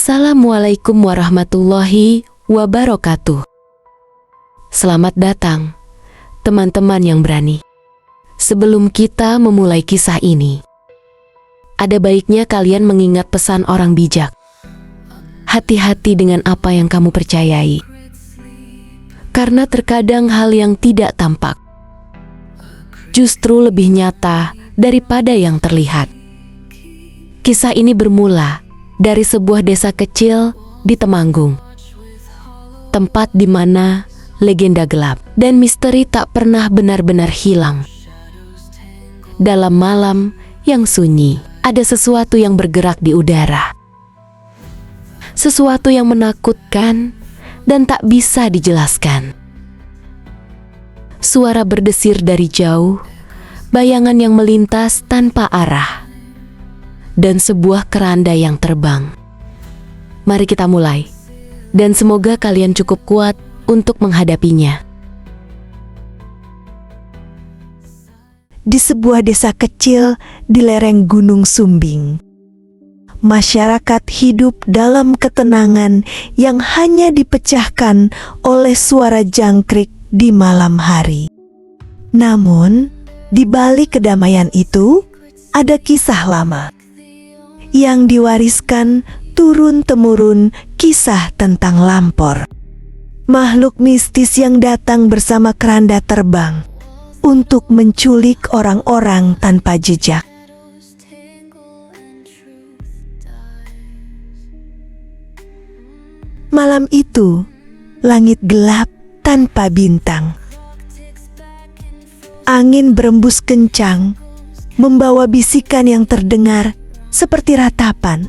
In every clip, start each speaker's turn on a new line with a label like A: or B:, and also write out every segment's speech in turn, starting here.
A: Assalamualaikum warahmatullahi wabarakatuh. Selamat datang, teman-teman yang berani. Sebelum kita memulai kisah ini, ada baiknya kalian mengingat pesan orang bijak. Hati-hati dengan apa yang kamu percayai, karena terkadang hal yang tidak tampak justru lebih nyata daripada yang terlihat. Kisah ini bermula dari sebuah desa kecil di Temanggung, tempat di mana legenda gelap dan misteri tak pernah benar-benar hilang. Dalam malam yang sunyi, ada sesuatu yang bergerak di udara. Sesuatu yang menakutkan dan tak bisa dijelaskan. Suara berdesir dari jauh, bayangan yang melintas tanpa arah, dan sebuah keranda yang terbang. Mari kita mulai, dan semoga kalian cukup kuat untuk menghadapinya.
B: Di sebuah desa kecil di lereng Gunung Sumbing, masyarakat hidup dalam ketenangan yang hanya dipecahkan oleh suara jangkrik di malam hari. Namun, di balik kedamaian itu, ada kisah lama yang diwariskan turun-temurun, kisah tentang Lampor, makhluk mistis yang datang bersama keranda terbang untuk menculik orang-orang tanpa jejak. Malam itu, langit gelap tanpa bintang. Angin berembus kencang, membawa bisikan yang terdengar seperti ratapan.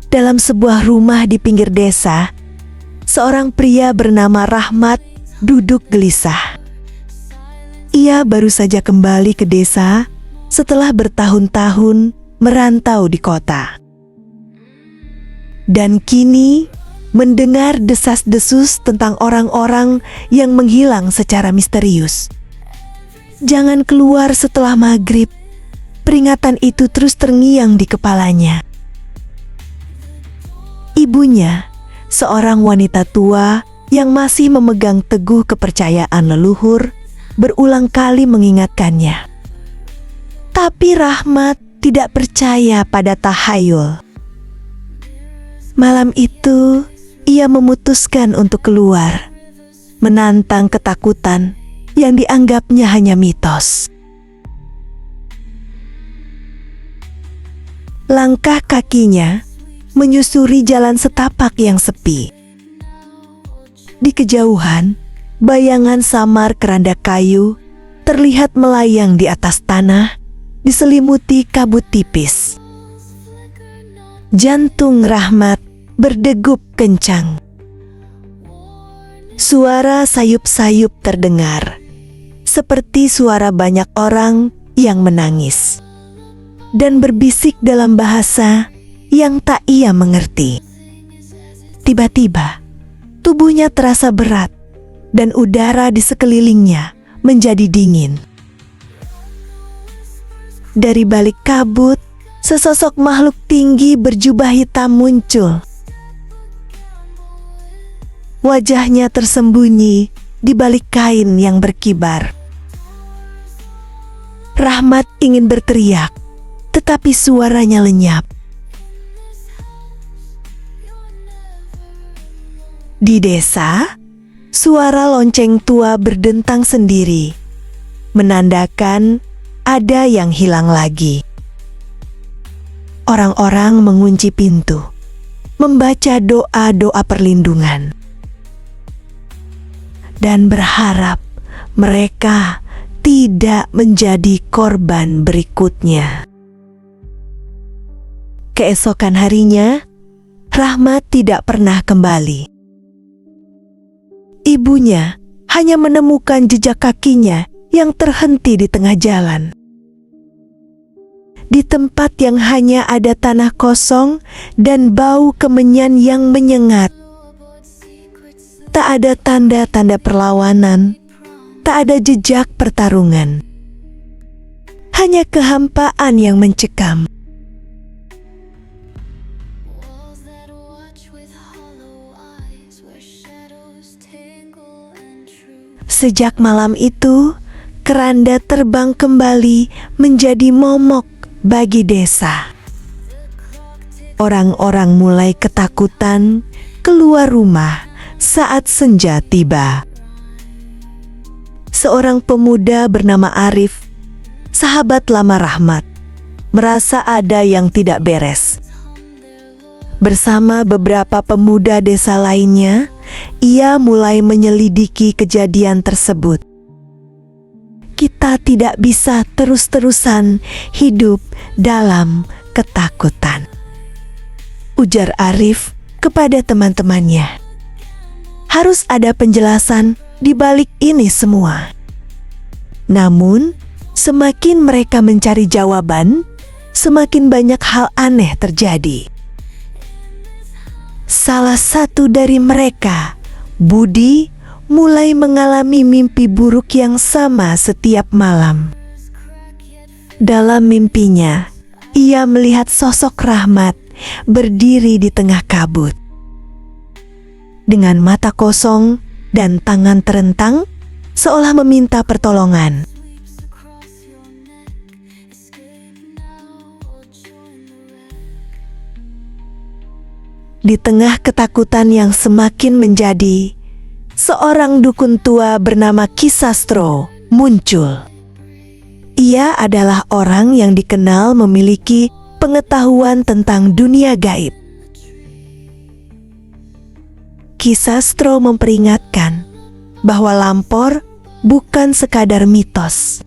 B: Dalam sebuah rumah di pinggir desa, seorang pria bernama Rahmat duduk gelisah. Ia baru saja kembali ke desa setelah bertahun-tahun merantau di kota. Dan kini mendengar desas-desus tentang orang-orang yang menghilang secara misterius. Jangan keluar setelah maghrib. Peringatan itu terus terngiang di kepalanya. Ibunya, seorang wanita tua yang masih memegang teguh kepercayaan leluhur, berulang kali mengingatkannya. Tapi Rahmat tidak percaya pada tahayul. Malam itu, ia memutuskan untuk keluar, menantang ketakutan yang dianggapnya hanya mitos. Langkah kakinya menyusuri jalan setapak yang sepi. Di kejauhan, bayangan samar keranda kayu terlihat melayang di atas tanah, diselimuti kabut tipis. Jantung Rahmat berdegup kencang. Suara sayup-sayup terdengar, seperti suara banyak orang yang menangis dan berbisik dalam bahasa yang tak ia mengerti. Tiba-tiba, tubuhnya terasa berat dan udara di sekelilingnya menjadi dingin. Dari balik kabut, sesosok makhluk tinggi berjubah hitam muncul. Wajahnya tersembunyi di balik kain yang berkibar. Rahmat ingin berteriak, tetapi suaranya lenyap. Di desa, suara lonceng tua berdentang sendiri, menandakan ada yang hilang lagi. Orang-orang mengunci pintu, membaca doa-doa perlindungan, dan berharap mereka tidak menjadi korban berikutnya. Keesokan harinya, Rahmat tidak pernah kembali. Ibunya hanya menemukan jejak kakinya yang terhenti di tengah jalan. Di tempat yang hanya ada tanah kosong dan bau kemenyan yang menyengat. Tak ada tanda-tanda perlawanan, tak ada jejak pertarungan. Hanya kehampaan yang mencekam. Sejak malam itu, keranda terbang kembali menjadi momok bagi desa. Orang-orang mulai ketakutan keluar rumah saat senja tiba. Seorang pemuda bernama Arif, sahabat lama Rahmat, merasa ada yang tidak beres. Bersama beberapa pemuda desa lainnya, ia mulai menyelidiki kejadian tersebut. Kita tidak bisa terus-terusan hidup dalam ketakutan, ujar Arif kepada teman-temannya. Harus ada penjelasan di balik ini semua. Namun, semakin mereka mencari jawaban, semakin banyak hal aneh terjadi. Salah satu dari mereka, Budi, mulai mengalami mimpi buruk yang sama setiap malam. Dalam mimpinya, ia melihat sosok Rahmat berdiri di tengah kabut. Dengan mata kosong dan tangan terentang, seolah meminta pertolongan. Di tengah ketakutan yang semakin menjadi, seorang dukun tua bernama Ki Sastro muncul. Ia adalah orang yang dikenal memiliki pengetahuan tentang dunia gaib. Ki Sastro memperingatkan bahwa Lampor bukan sekadar mitos.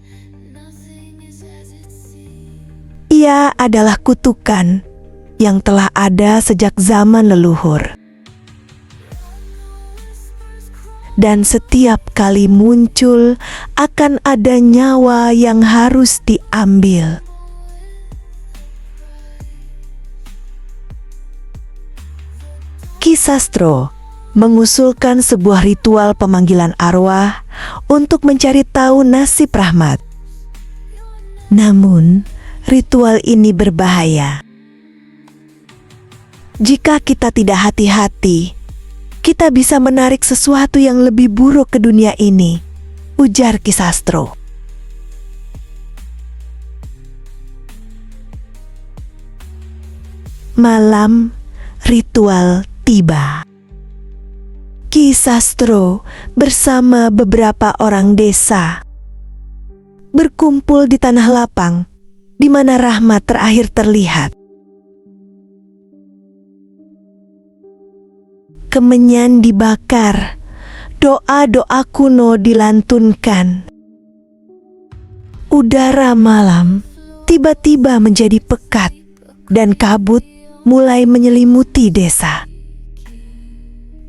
B: Ia adalah kutukan yang telah ada sejak zaman leluhur. Dan setiap kali muncul akan ada nyawa yang harus diambil. Ki Sastro mengusulkan sebuah ritual pemanggilan arwah untuk mencari tahu nasib Rahmat. Namun, ritual ini berbahaya. Jika kita tidak hati-hati, kita bisa menarik sesuatu yang lebih buruk ke dunia ini, ujar Ki Sastro. Malam ritual tiba. Ki Sastro bersama beberapa orang desa berkumpul di tanah lapang di mana Rahmat terakhir terlihat. Kemenyan dibakar, doa-doa kuno dilantunkan. Udara malam tiba-tiba menjadi pekat dan kabut mulai menyelimuti desa.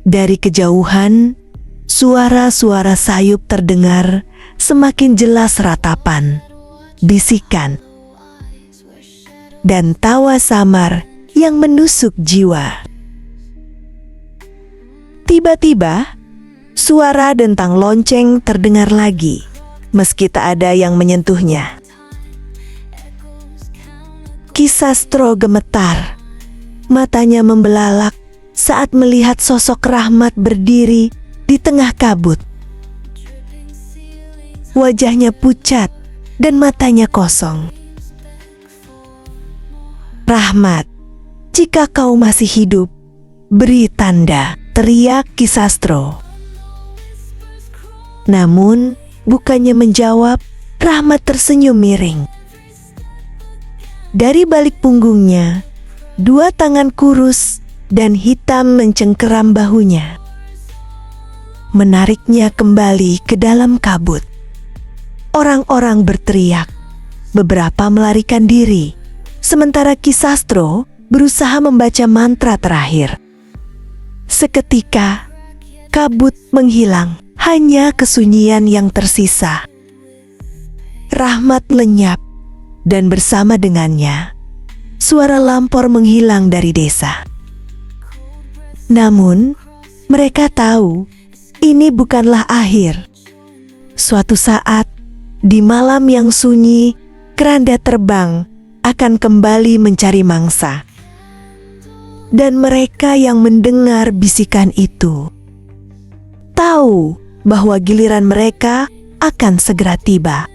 B: Dari kejauhan, suara-suara sayup terdengar semakin jelas ratapan, bisikan, dan tawa samar yang menusuk jiwa. Tiba-tiba, suara dentang lonceng terdengar lagi, meski tak ada yang menyentuhnya. Ki Sastro gemetar, matanya membelalak saat melihat sosok Rahmat berdiri di tengah kabut. Wajahnya pucat dan matanya kosong. Rahmat, jika kau masih hidup, beri tanda, teriak Ki Sastro. Namun, bukannya menjawab, Rahmat tersenyum miring. Dari balik punggungnya, dua tangan kurus dan hitam mencengkeram bahunya, menariknya kembali ke dalam kabut. Orang-orang berteriak, beberapa melarikan diri, sementara Ki Sastro berusaha membaca mantra terakhir. Seketika, kabut menghilang, hanya kesunyian yang tersisa. Rahmat lenyap, dan bersama dengannya, suara Lampor menghilang dari desa. Namun, mereka tahu ini bukanlah akhir. Suatu saat, di malam yang sunyi, keranda terbang akan kembali mencari mangsa. Dan mereka yang mendengar bisikan itu tahu bahwa giliran mereka akan segera tiba.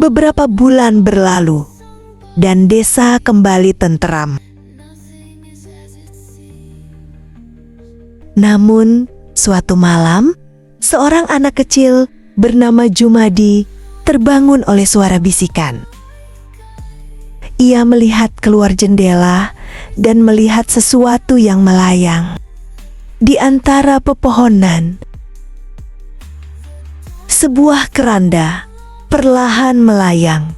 B: Beberapa bulan berlalu, dan desa kembali tenteram. Namun, suatu malam, seorang anak kecil bernama Jumadi terbangun oleh suara bisikan. Ia melihat keluar jendela dan melihat sesuatu yang melayang di antara pepohonan. Sebuah keranda perlahan melayang,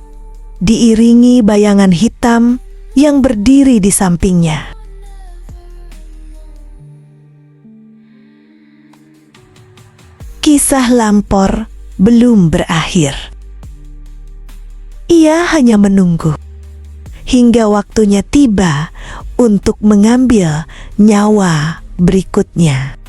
B: diiringi bayangan hitam yang berdiri di sampingnya. Kisah Lampor belum berakhir. Ia hanya menunggu hingga waktunya tiba untuk mengambil nyawa berikutnya.